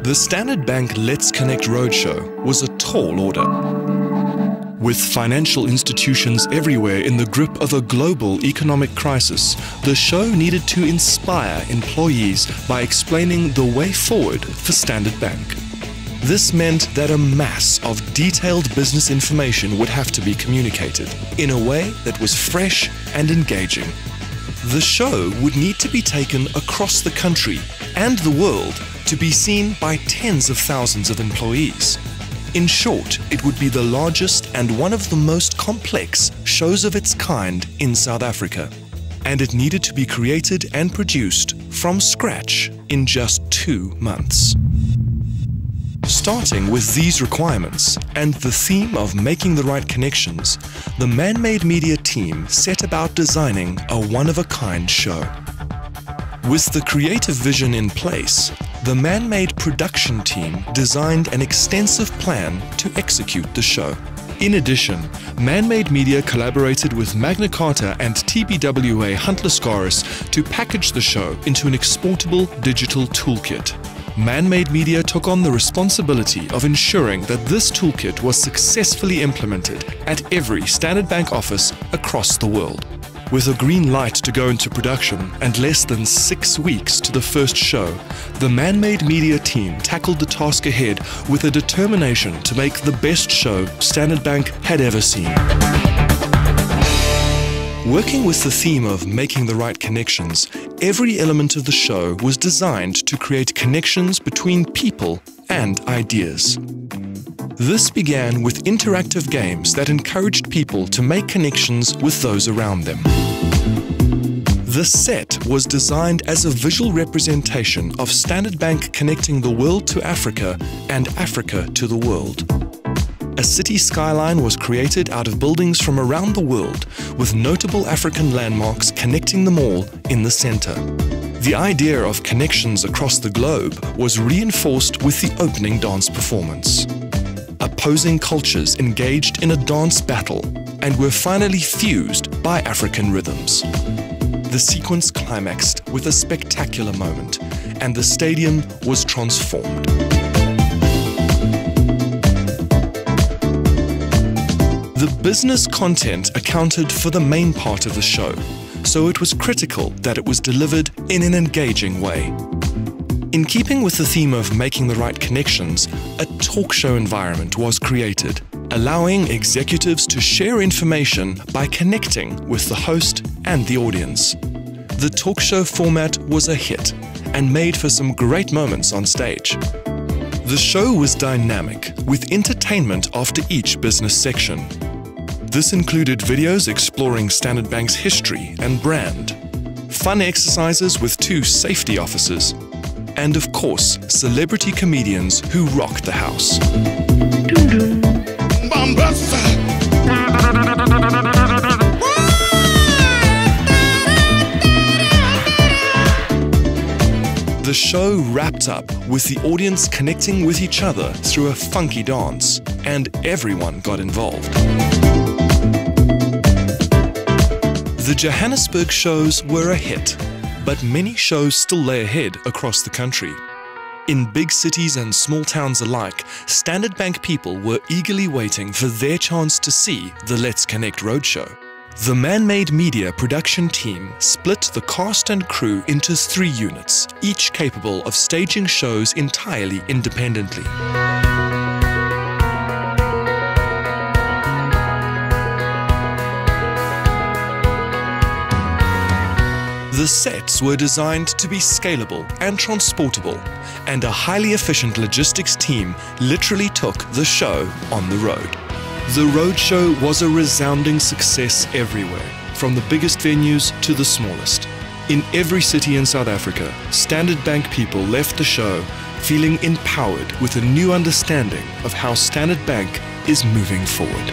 The Standard Bank Let's Connect Roadshow was a tall order. With financial institutions everywhere in the grip of a global economic crisis, the show needed to inspire employees by explaining the way forward for Standard Bank. This meant that a mass of detailed business information would have to be communicated in a way that was fresh and engaging. The show would need to be taken across the country and the world to be seen by tens of thousands of employees. In short, it would be the largest and one of the most complex shows of its kind in South Africa. And it needed to be created and produced from scratch in just 2 months. Starting with these requirements and the theme of making the right connections, the Man Made Media team set about designing a one-of-a-kind show. With the creative vision in place, the Man Made production team designed an extensive plan to execute the show. In addition, Man Made Media collaborated with Magna Carta and TBWA Huntler-Scaris to package the show into an exportable digital toolkit. Man Made Media took on the responsibility of ensuring that this toolkit was successfully implemented at every Standard Bank office across the world. With a green light to go into production and less than 6 weeks to the first show, the Man Made Media team tackled the task ahead with a determination to make the best show Standard Bank had ever seen. Working with the theme of making the right connections, every element of the show was designed to create connections between people and ideas. This began with interactive games that encouraged people to make connections with those around them. The set was designed as a visual representation of Standard Bank connecting the world to Africa and Africa to the world. A city skyline was created out of buildings from around the world, with notable African landmarks connecting them all in the center. The idea of connections across the globe was reinforced with the opening dance performance. Opposing cultures engaged in a dance battle and were finally fused by African rhythms. The sequence climaxed with a spectacular moment, and the stadium was transformed. The business content accounted for the main part of the show, so it was critical that it was delivered in an engaging way. In keeping with the theme of making the right connections, a talk show environment was created, allowing executives to share information by connecting with the host and the audience. The talk show format was a hit and made for some great moments on stage. The show was dynamic, with entertainment after each business section. This included videos exploring Standard Bank's history and brand, fun exercises with 2 safety officers, and of course, celebrity comedians who rocked the house. The show wrapped up with the audience connecting with each other through a funky dance, and everyone got involved. The Johannesburg shows were a hit, but many shows still lay ahead across the country. In big cities and small towns alike, Standard Bank people were eagerly waiting for their chance to see the Let's Connect Roadshow. The Man Made Media production team split the cast and crew into 3 units, each capable of staging shows entirely independently. The sets were designed to be scalable and transportable, and a highly efficient logistics team literally took the show on the road. The Roadshow was a resounding success everywhere, from the biggest venues to the smallest. In every city in South Africa, Standard Bank people left the show feeling empowered with a new understanding of how Standard Bank is moving forward.